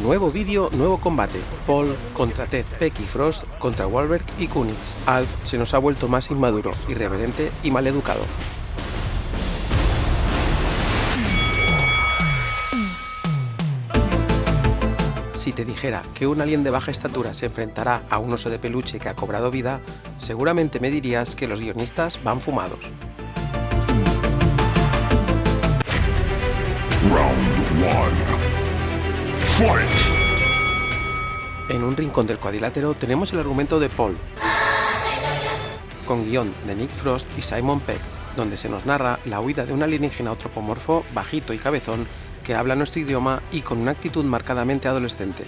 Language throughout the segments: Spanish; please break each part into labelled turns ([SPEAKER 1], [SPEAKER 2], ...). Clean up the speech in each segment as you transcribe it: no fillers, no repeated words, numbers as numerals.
[SPEAKER 1] Nuevo vídeo, nuevo combate. Paul contra Ted, Peck y Frost contra Wahlberg y Kunis. Alf se nos ha vuelto más inmaduro, irreverente y maleducado. Si te dijera que un alien de baja estatura se enfrentará a un oso de peluche que ha cobrado vida, seguramente me dirías que los guionistas van fumados.
[SPEAKER 2] Round 1. Fight!
[SPEAKER 1] En un rincón del cuadrilátero tenemos el argumento de Paul, con guión de Nick Frost y Simon Pegg, donde se nos narra la huida de un alienígena antropomorfo, bajito y cabezón, que habla nuestro idioma y con una actitud marcadamente adolescente.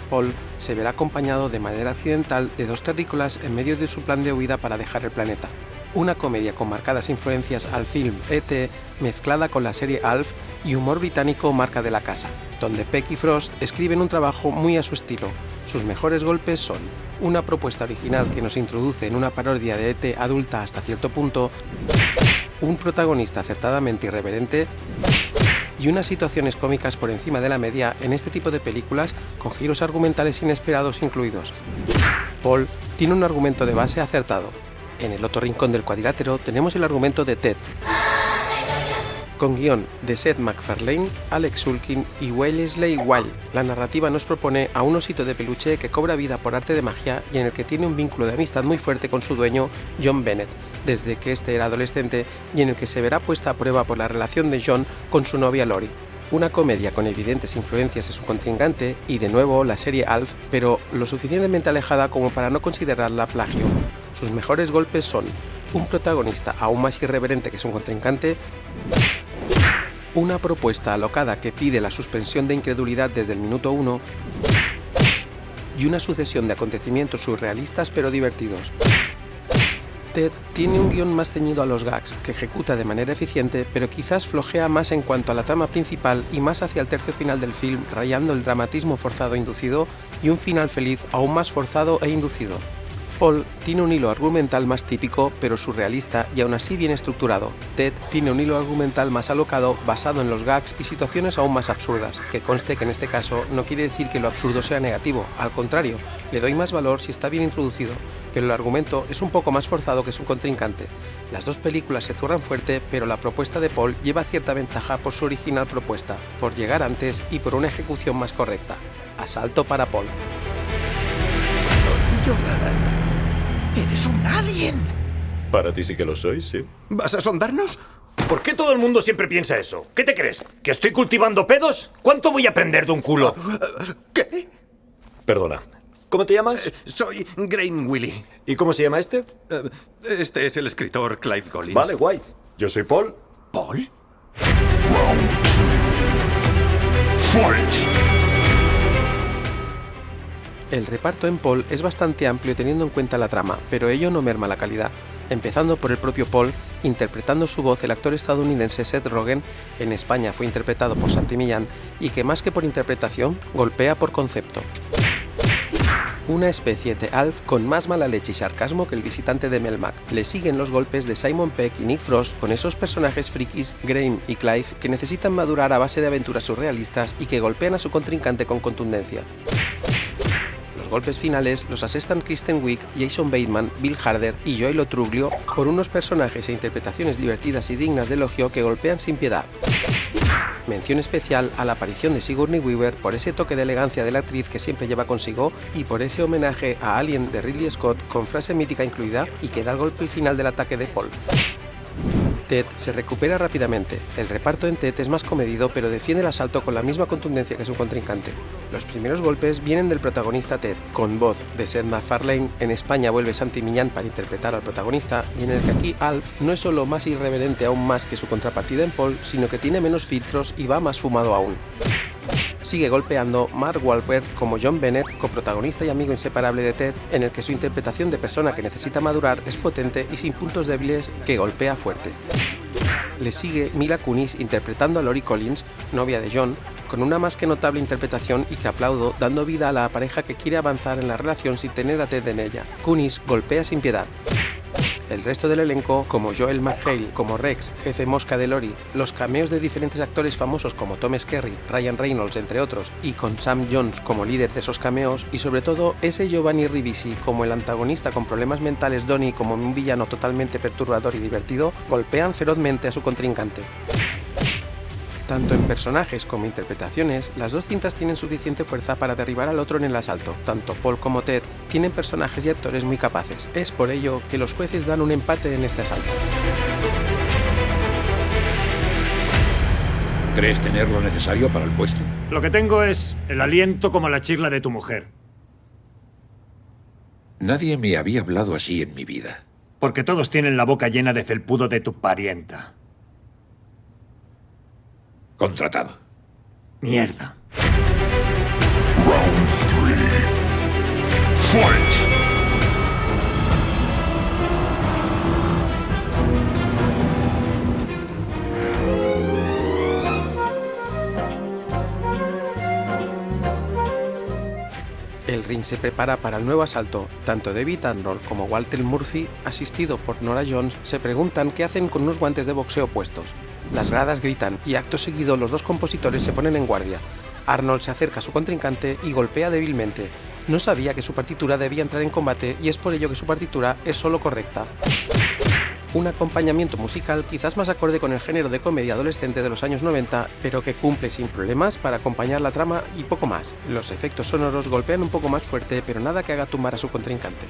[SPEAKER 1] Paul se verá acompañado de manera accidental de dos terrícolas en medio de su plan de huida para dejar el planeta. Una comedia con marcadas influencias al film E.T. mezclada con la serie Alf y humor británico marca de la casa, donde Peck y Frost escriben un trabajo muy a su estilo. Sus mejores golpes son una propuesta original que nos introduce en una parodia de E.T. adulta hasta cierto punto, un protagonista acertadamente irreverente y unas situaciones cómicas por encima de la media en este tipo de películas con giros argumentales inesperados incluidos. Paul tiene un argumento de base acertado. En el otro rincón del cuadrilátero tenemos el argumento de Ted, con guión de Seth MacFarlane, Alex Sulkin y Wellesley Wild. La narrativa nos propone a un osito de peluche que cobra vida por arte de magia y en el que tiene un vínculo de amistad muy fuerte con su dueño, John Bennett, desde que este era adolescente, y en el que se verá puesta a prueba por la relación de John con su novia Lori. Una comedia con evidentes influencias de su contrincante y de nuevo la serie Alf, pero lo suficientemente alejada como para no considerarla plagio. Sus mejores golpes son un protagonista aún más irreverente que su contrincante, una propuesta alocada que pide la suspensión de incredulidad desde el minuto 1 y una sucesión de acontecimientos surrealistas pero divertidos. Ted tiene un guión más ceñido a los gags, que ejecuta de manera eficiente, pero quizás flojea más en cuanto a la trama principal y más hacia el tercio final del film, rayando el dramatismo forzado e inducido y un final feliz aún más forzado e inducido. Paul tiene un hilo argumental más típico, pero surrealista y aún así bien estructurado. Ted tiene un hilo argumental más alocado, basado en los gags y situaciones aún más absurdas, que conste que en este caso no quiere decir que lo absurdo sea negativo, al contrario, le doy más valor si está bien introducido, pero el argumento es un poco más forzado que su contrincante. Las dos películas se zurran fuerte, pero la propuesta de Paul lleva cierta ventaja por su original propuesta, por llegar antes y por una ejecución más correcta. Asalto para Paul.
[SPEAKER 3] ¡Eres un alien!
[SPEAKER 4] Para ti sí que lo soy, sí.
[SPEAKER 3] ¿Vas a sondarnos?
[SPEAKER 4] ¿Por qué todo el mundo siempre piensa eso? ¿Qué te crees? ¿Que estoy cultivando pedos? ¿Cuánto voy a aprender de un culo?
[SPEAKER 3] ¿Qué?
[SPEAKER 4] Perdona. ¿Cómo te llamas?
[SPEAKER 3] Soy Grain Willy.
[SPEAKER 4] ¿Y cómo se llama este?
[SPEAKER 3] Este es el escritor Clive Collins.
[SPEAKER 4] Vale, guay. Yo soy Paul.
[SPEAKER 3] ¿Paul?
[SPEAKER 2] Round 2. Fight!
[SPEAKER 1] El reparto en Paul es bastante amplio teniendo en cuenta la trama, pero ello no merma la calidad, empezando por el propio Paul, interpretando su voz el actor estadounidense Seth Rogen, en España fue interpretado por Santi Millán, y que más que por interpretación, golpea por concepto. Una especie de Alf con más mala leche y sarcasmo que el visitante de Melmac. Le siguen los golpes de Simon Pegg y Nick Frost con esos personajes frikis, Grain y Clive, que necesitan madurar a base de aventuras surrealistas y que golpean a su contrincante con contundencia. Los golpes finales los asestan Kristen Wiig, Jason Bateman, Bill Hader y Joey Lo Truglio por unos personajes e interpretaciones divertidas y dignas de elogio que golpean sin piedad. Mención especial a la aparición de Sigourney Weaver por ese toque de elegancia de la actriz que siempre lleva consigo y por ese homenaje a Alien de Ridley Scott con frase mítica incluida y que da el golpe final del ataque de Paul. Ted se recupera rápidamente. El reparto en Ted es más comedido, pero defiende el asalto con la misma contundencia que su contrincante. Los primeros golpes vienen del protagonista Ted, con voz de Seth MacFarlane. En España vuelve Santi Millán para interpretar al protagonista, y en el que aquí Alf no es solo más irreverente aún más que su contrapartida en Paul, sino que tiene menos filtros y va más fumado aún. Sigue golpeando Mark Wahlberg como John Bennett, coprotagonista y amigo inseparable de Ted, en el que su interpretación de persona que necesita madurar es potente y sin puntos débiles, que golpea fuerte. Le sigue Mila Kunis interpretando a Lori Collins, novia de John, con una más que notable interpretación y que aplaudo, dando vida a la pareja que quiere avanzar en la relación sin tener a Ted en ella. Kunis golpea sin piedad. El resto del elenco, como Joel McHale, como Rex, jefe mosca de Lori, los cameos de diferentes actores famosos como Tom Skerritt, Ryan Reynolds, entre otros, y con Sam Jones como líder de esos cameos, y sobre todo ese Giovanni Ribisi como el antagonista con problemas mentales Donnie como un villano totalmente perturbador y divertido, golpean ferozmente a su contrincante. Tanto en personajes como interpretaciones, las dos cintas tienen suficiente fuerza para derribar al otro en el asalto. Tanto Paul como Ted tienen personajes y actores muy capaces. Es por ello que los jueces dan un empate en este asalto.
[SPEAKER 5] ¿Crees tener lo necesario para el puesto?
[SPEAKER 4] Lo que tengo es el aliento como la chirla de tu mujer.
[SPEAKER 5] Nadie me había hablado así en mi vida.
[SPEAKER 4] Porque todos tienen la boca llena de felpudo de tu parienta.
[SPEAKER 5] Contratado.
[SPEAKER 4] Mierda.
[SPEAKER 2] Round 3. Fight!
[SPEAKER 1] El ring se prepara para el nuevo asalto. Tanto David Arnold como Walter Murphy, asistido por Norah Jones, se preguntan qué hacen con unos guantes de boxeo puestos. Las gradas gritan y acto seguido los dos compositores se ponen en guardia. Arnold se acerca a su contrincante y golpea débilmente. No sabía que su partitura debía entrar en combate y es por ello que su partitura es solo correcta. Un acompañamiento musical quizás más acorde con el género de comedia adolescente de los años 90, pero que cumple sin problemas para acompañar la trama y poco más. Los efectos sonoros golpean un poco más fuerte, pero nada que haga tumbar a su contrincante.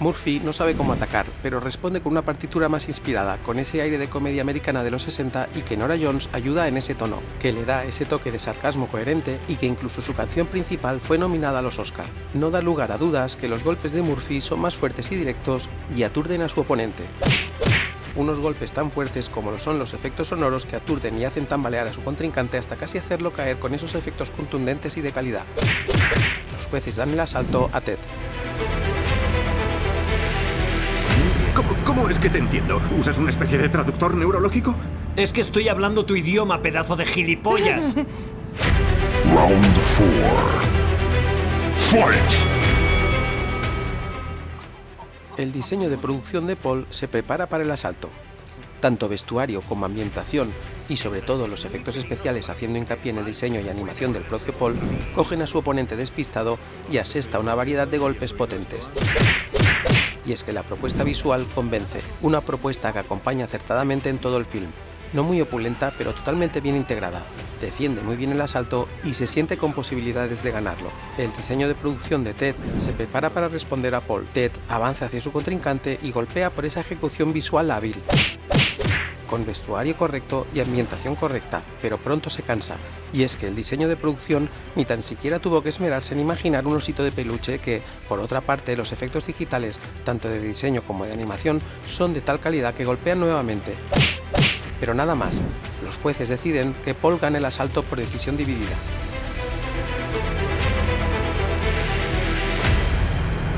[SPEAKER 1] Murphy no sabe cómo atacar, pero responde con una partitura más inspirada, con ese aire de comedia americana de los 60 y que Norah Jones ayuda en ese tono, que le da ese toque de sarcasmo coherente y que incluso su canción principal fue nominada a los Oscar. No da lugar a dudas que los golpes de Murphy son más fuertes y directos y aturden a su oponente. Unos golpes tan fuertes como lo son los efectos sonoros que aturden y hacen tambalear a su contrincante hasta casi hacerlo caer con esos efectos contundentes y de calidad. Los jueces dan el asalto a Ted.
[SPEAKER 3] ¿Cómo es que te entiendo? ¿Usas una especie de traductor neurológico?
[SPEAKER 4] Es que estoy hablando tu idioma, pedazo de gilipollas.
[SPEAKER 2] Round 4. Fight!
[SPEAKER 1] El diseño de producción de Paul se prepara para el asalto. Tanto vestuario como ambientación y sobre todo los efectos especiales haciendo hincapié en el diseño y animación del propio Paul, cogen a su oponente despistado y asesta una variedad de golpes potentes. Y es que la propuesta visual convence, una propuesta que acompaña acertadamente en todo el film. No muy opulenta, pero totalmente bien integrada. Defiende muy bien el asalto y se siente con posibilidades de ganarlo. El diseño de producción de Ted se prepara para responder a Paul. Ted avanza hacia su contrincante y golpea por esa ejecución visual hábil, con vestuario correcto y ambientación correcta, pero pronto se cansa. Y es que el diseño de producción ni tan siquiera tuvo que esmerarse en imaginar un osito de peluche que, por otra parte, los efectos digitales, tanto de diseño como de animación, son de tal calidad que golpean nuevamente. Pero nada más, los jueces deciden que Paul gane el asalto por decisión dividida.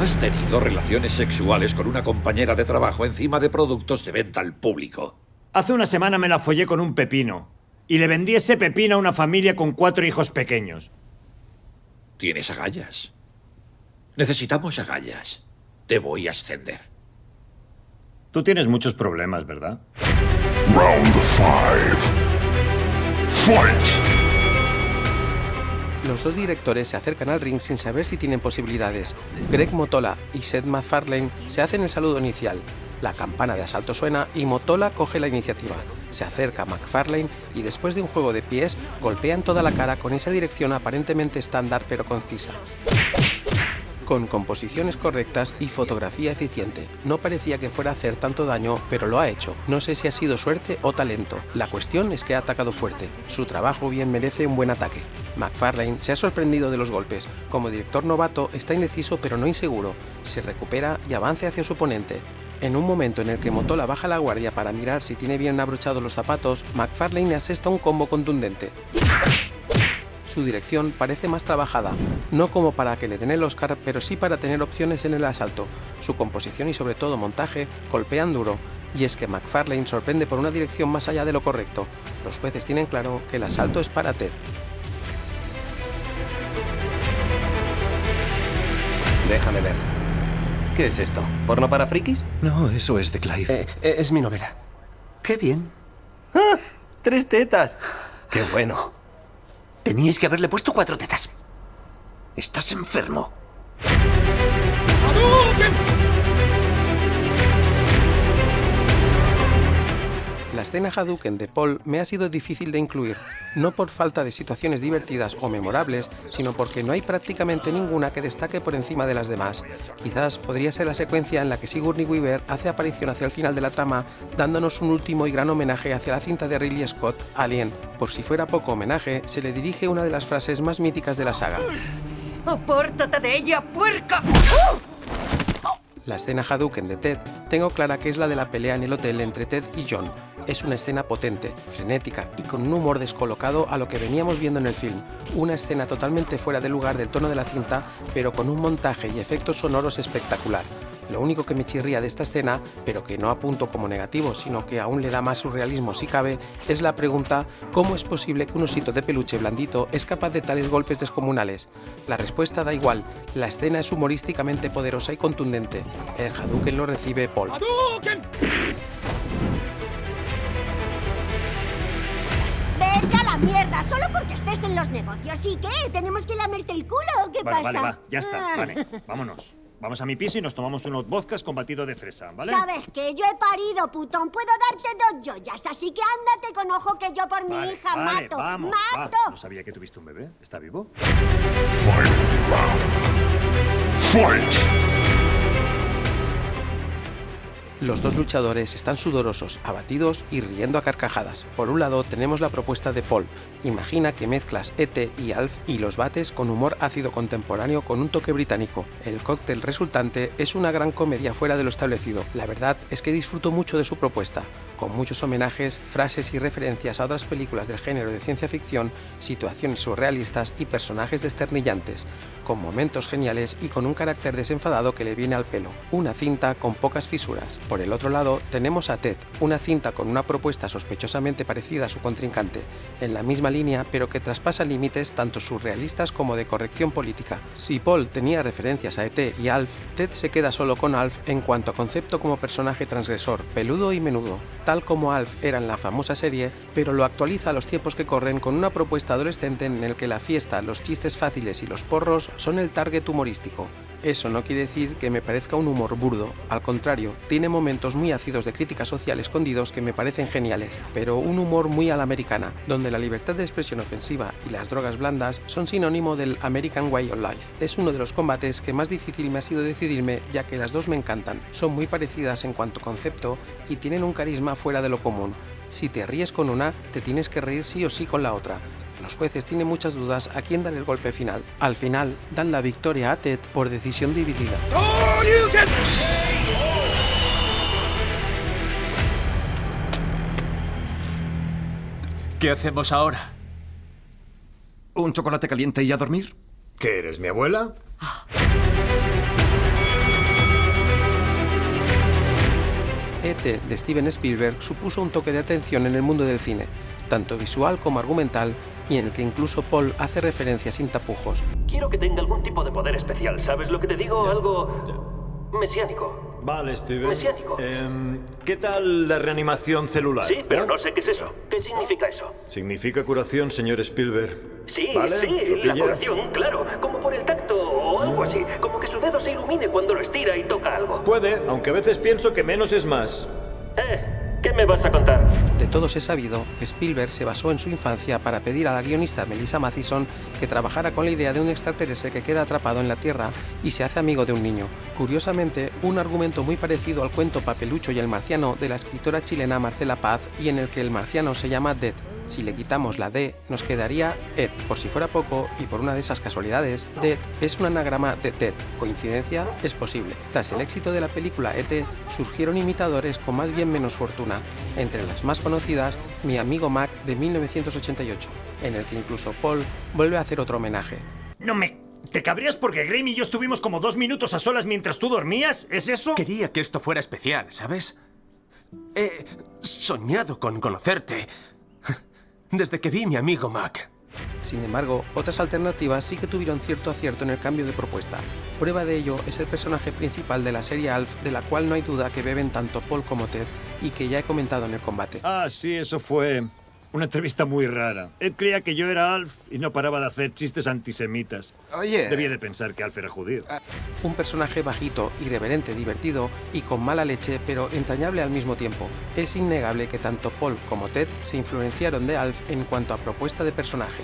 [SPEAKER 5] ¿Has tenido relaciones sexuales con una compañera de trabajo encima de productos de venta al público?
[SPEAKER 4] Hace una semana me la follé con un pepino. Y le vendí ese pepino a una familia con 4 hijos pequeños.
[SPEAKER 5] ¿Tienes agallas? Necesitamos agallas. Te voy a ascender.
[SPEAKER 4] Tú tienes muchos problemas, ¿verdad?
[SPEAKER 2] Round 5. Fight!
[SPEAKER 1] Los dos directores se acercan al ring sin saber si tienen posibilidades. Greg Mottola y Seth MacFarlane se hacen el saludo inicial. La campana de asalto suena y Mottola coge la iniciativa. Se acerca a MacFarlane y después de un juego de pies, golpea en toda la cara con esa dirección aparentemente estándar pero concisa. Con composiciones correctas y fotografía eficiente. No parecía que fuera a hacer tanto daño, pero lo ha hecho. No sé si ha sido suerte o talento. La cuestión es que ha atacado fuerte. Su trabajo bien merece un buen ataque. MacFarlane se ha sorprendido de los golpes. Como director novato está indeciso pero no inseguro. Se recupera y avanza hacia su oponente. En un momento en el que Mottola baja la guardia para mirar si tiene bien abrochados los zapatos, MacFarlane asesta un combo contundente. Su dirección parece más trabajada, no como para que le den el Oscar, pero sí para tener opciones en el asalto. Su composición y sobre todo montaje golpean duro, y es que MacFarlane sorprende por una dirección más allá de lo correcto. Los jueces tienen claro que el asalto es para Ted.
[SPEAKER 6] Déjame ver. ¿Qué es esto? ¿Porno para frikis?
[SPEAKER 3] No, eso es de Clive.
[SPEAKER 6] Es mi novela.
[SPEAKER 3] ¡Qué bien!
[SPEAKER 6] ¡Ah! 3 tetas. ¡Qué bueno!
[SPEAKER 3] Teníais que haberle puesto 4 tetas. Estás enfermo.
[SPEAKER 1] La escena Hadouken de Paul me ha sido difícil de incluir, no por falta de situaciones divertidas o memorables, sino porque no hay prácticamente ninguna que destaque por encima de las demás. Quizás podría ser la secuencia en la que Sigourney Weaver hace aparición hacia el final de la trama, dándonos un último y gran homenaje hacia la cinta de Ridley Scott, Alien. Por si fuera poco homenaje, se le dirige una de las frases más míticas de la saga.
[SPEAKER 7] ¡Apártate de ella, puerca!
[SPEAKER 1] La escena Hadouken de Ted, tengo clara que es la de la pelea en el hotel entre Ted y John. Es una escena potente, frenética y con un humor descolocado a lo que veníamos viendo en el film. Una escena totalmente fuera de lugar del tono de la cinta, pero con un montaje y efectos sonoros espectacular. Lo único que me chirría de esta escena, pero que no apunto como negativo, sino que aún le da más surrealismo si cabe, es la pregunta: ¿cómo es posible que un osito de peluche blandito es capaz de tales golpes descomunales? La respuesta da igual, la escena es humorísticamente poderosa y contundente. El Hadouken lo recibe Paul.
[SPEAKER 8] ¡Vete a la mierda! Solo porque estés en los negocios. ¿Y qué? ¿Tenemos que lamerte el culo o qué pasa?
[SPEAKER 4] Vale, ya está,
[SPEAKER 8] Ah.
[SPEAKER 4] vale, vámonos. Vamos a mi piso y nos tomamos unos vodkas con batido de fresa, ¿vale?
[SPEAKER 8] ¿Sabes qué? Yo he parido, putón. Puedo darte 2 joyas, así que ándate con ojo que yo por mi hija
[SPEAKER 4] vale,
[SPEAKER 8] mato.
[SPEAKER 4] vamos,
[SPEAKER 8] ¡Mato!
[SPEAKER 4] va. No sabía que tuviste un bebé. ¿Está vivo?
[SPEAKER 2] Final round. Fight!
[SPEAKER 1] Los dos luchadores están sudorosos, abatidos y riendo a carcajadas. Por un lado tenemos la propuesta de Paul. Imagina que mezclas E.T. y Alf y los bates con humor ácido contemporáneo con un toque británico. El cóctel resultante es una gran comedia fuera de lo establecido. La verdad es que disfruto mucho de su propuesta, con muchos homenajes, frases y referencias a otras películas del género de ciencia ficción, situaciones surrealistas y personajes desternillantes, con momentos geniales y con un carácter desenfadado que le viene al pelo. Una cinta con pocas fisuras. Por el otro lado, tenemos a Ted, una cinta con una propuesta sospechosamente parecida a su contrincante, en la misma línea pero que traspasa límites tanto surrealistas como de corrección política. Si Paul tenía referencias a E.T. y Alf, Ted se queda solo con Alf en cuanto a concepto como personaje transgresor, peludo y menudo, tal como Alf era en la famosa serie, pero lo actualiza a los tiempos que corren con una propuesta adolescente en el que la fiesta, los chistes fáciles y los porros son el target humorístico. Eso no quiere decir que me parezca un humor burdo, al contrario, tiene momentos muy ácidos de crítica social escondidos que me parecen geniales, pero un humor muy a la americana, donde la libertad de expresión ofensiva y las drogas blandas son sinónimo del American Way of Life. Es uno de los combates que más difícil me ha sido decidirme, ya que las dos me encantan, son muy parecidas en cuanto a concepto y tienen un carisma fuera de lo común. Si te ríes con una, te tienes que reír sí o sí con la otra. Los jueces tienen muchas dudas a quién dar el golpe final. Al final, dan la victoria a Ted por decisión dividida.
[SPEAKER 6] ¿Qué hacemos ahora?
[SPEAKER 3] ¿Un chocolate caliente y a dormir?
[SPEAKER 4] ¿Qué eres, mi abuela?
[SPEAKER 1] E.T. de Steven Spielberg supuso un toque de atención en el mundo del cine, tanto visual como argumental, y en el que incluso Paul hace referencias sin tapujos.
[SPEAKER 6] Quiero que tenga algún tipo de poder especial, ¿sabes lo que te digo? Algo mesiánico.
[SPEAKER 9] Vale, Steven.
[SPEAKER 6] Mesiánico.
[SPEAKER 9] ¿Qué tal la reanimación celular?
[SPEAKER 6] Sí, pero no sé qué es eso. ¿Qué significa eso?
[SPEAKER 9] Significa curación, señor Spielberg.
[SPEAKER 6] Sí,
[SPEAKER 9] ¿Vale?
[SPEAKER 6] sí,
[SPEAKER 9] ¿Lo
[SPEAKER 6] la
[SPEAKER 9] pilla?
[SPEAKER 6] curación, claro. Como por el tacto o algo así. Como que su dedo se ilumine cuando lo estira y toca algo.
[SPEAKER 9] Puede, aunque a veces pienso que menos es más.
[SPEAKER 6] ¿Qué me vas a contar?
[SPEAKER 1] De todos es sabido que Spielberg se basó en su infancia para pedir a la guionista Melissa Mathison que trabajara con la idea de un extraterrestre que queda atrapado en la Tierra y se hace amigo de un niño. Curiosamente, un argumento muy parecido al cuento Papelucho y el marciano de la escritora chilena Marcela Paz, y en el que el marciano se llama Death. Si le quitamos la D, nos quedaría Ed. Por si fuera poco, y por una de esas casualidades, Death es un anagrama de Ted. ¿Coincidencia? Es posible. Tras el éxito de la película E.T., surgieron imitadores con más bien menos fortuna. Entre las más conocidas, Mi amigo Mac de 1988, en el que incluso Paul vuelve a hacer otro homenaje.
[SPEAKER 4] ¿Te cabrías porque Graham y yo estuvimos como 2 minutos a solas mientras tú dormías? ¿Es eso?
[SPEAKER 6] Quería que esto fuera especial, ¿sabes? He soñado con conocerte desde que vi Mi amigo Mac.
[SPEAKER 1] Sin embargo, otras alternativas sí que tuvieron cierto acierto en el cambio de propuesta. Prueba de ello es el personaje principal de la serie Alf, de la cual no hay duda que beben tanto Paul como Ted, y que ya he comentado en el combate.
[SPEAKER 9] Ah, sí, eso fue una entrevista muy rara. Ed creía que yo era Alf y no paraba de hacer chistes antisemitas.
[SPEAKER 10] Oye...
[SPEAKER 9] Debía de pensar que Alf era judío.
[SPEAKER 1] Un personaje bajito, irreverente, divertido y con mala leche, pero entrañable al mismo tiempo. Es innegable que tanto Paul como Ted se influenciaron de Alf en cuanto a propuesta de personaje.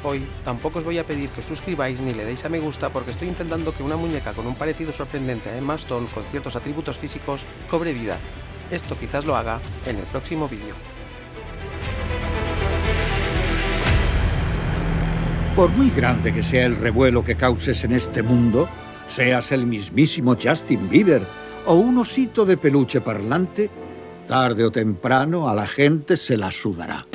[SPEAKER 1] Hoy tampoco os voy a pedir que os suscribáis ni le deis a me gusta porque estoy intentando que una muñeca con un parecido sorprendente a Emma Stone con ciertos atributos físicos cobre vida. Esto quizás lo haga en el próximo vídeo.
[SPEAKER 11] Por muy grande que sea el revuelo que causes en este mundo, seas el mismísimo Justin Bieber o un osito de peluche parlante, tarde o temprano a la gente se la sudará.